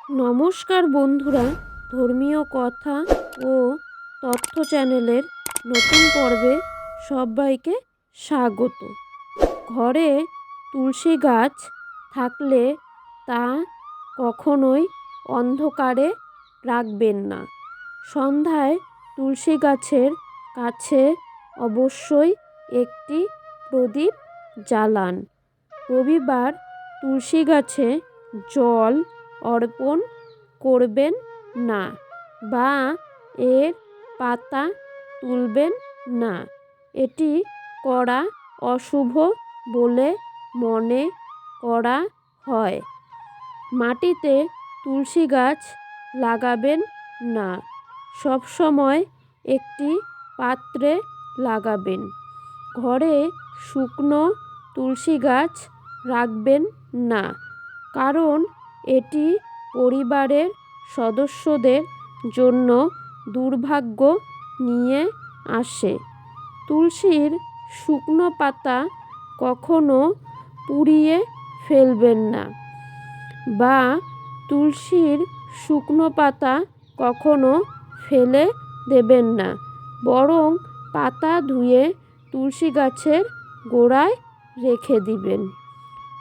নমস্কার বন্ধুরা, ধর্মীয় কথা ও তথ্য চ্যানেলের নতুন পর্বে সবাইকে স্বাগত। ঘরে তুলসী গাছ থাকলে তা কখনোই অন্ধকারে রাখবেন না। সন্ধ্যায় তুলসী গাছের কাছে অবশ্যই একটি প্রদীপ জ্বালান। রবিবার তুলসী গাছে জল অর্পণ করবেন না বা এর পাতা তুলবেন না। এটি করা অশুভ বলে মনে করা হয়। মাটিতে তুলসী গাছ লাগাবেন না, সবসময় একটি পাত্রে লাগাবেন। ঘরে শুকনো তুলসী গাছ রাখবেন না, কারণ এটি পরিবারের সদস্যদের জন্য দুর্ভাগ্য নিয়ে আসে। তুলসীর শুকনো পাতা কখনো পুড়িয়ে ফেলবেন না বা তুলসীর শুকনো পাতা কখনো ফেলে দেবেন না, বরং পাতা ধুয়ে তুলসী গাছের গোড়ায় রেখে দিবেন।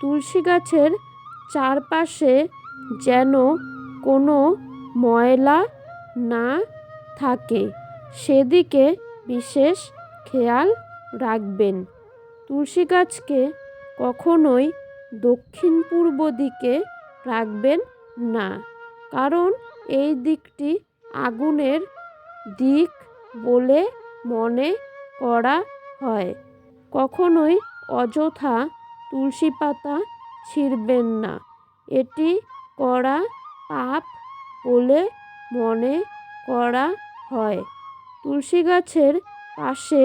তুলসী গাছের চারপাশে যেন কোনো ময়লা না থাকে, সেদিকে বিশেষ খেয়াল রাখবেন। তুলসী গাছকে কখনোই দক্ষিণ পূর্ব দিকে রাখবেন না, কারণ এই দিকটি আগুনের দিক বলে মনে করা হয়। কখনোই অযথা তুলসী পাতা ছিঁড়বেন না, এটি করা পাপ বলে মনে করা হয়। তুলসী গাছের পাশে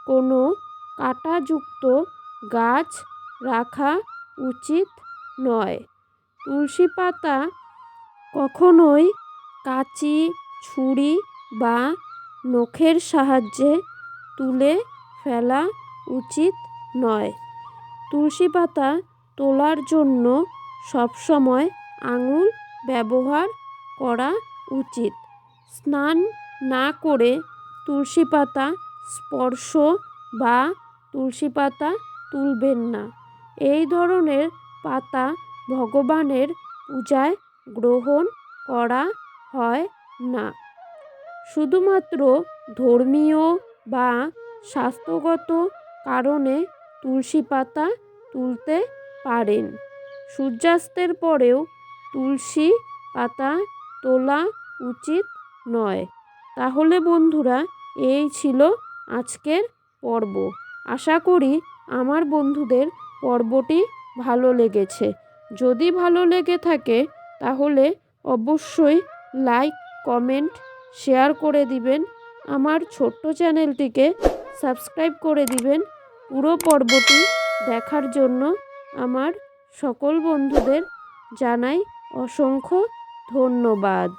কোনো কাঁটাযুক্ত গাছ রাখা উচিত নয়। তুলসী পাতা কখনোই কাঁচি, ছুরি বা নখের সাহায্যে তুলে ফেলা উচিত নয়। তুলসী পাতা তোলার জন্য সবসময় আঙুল ব্যবহার করা উচিত। স্নান না করে তুলসী পাতা স্পর্শ বা তুলসী পাতা তুলবেন না। এই ধরনের পাতা ভগবানের পূজায় গ্রহণ করা হয় না। শুধুমাত্র ধর্মীয় বা স্বাস্থ্যগত কারণে তুলসী পাতা তুলতে পারেন। সূর্যাস্তের পরেও তুলসী পাতা তোলা উচিত নয়। তাহলে বন্ধুরা, এই ছিল আজকের পর্ব। আশা করি আমার বন্ধুদের পর্বটি ভালো লেগেছে। যদি ভালো লেগে থাকে তাহলে অবশ্যই লাইক, কমেন্ট, শেয়ার করে দিবেন। আমার ছোট্ট চ্যানেলটিকে সাবস্ক্রাইব করে দিবেন। পুরো পর্বটি দেখার জন্য আমার সকল বন্ধুদের জানাই অসংখ্য ধন্যবাদ।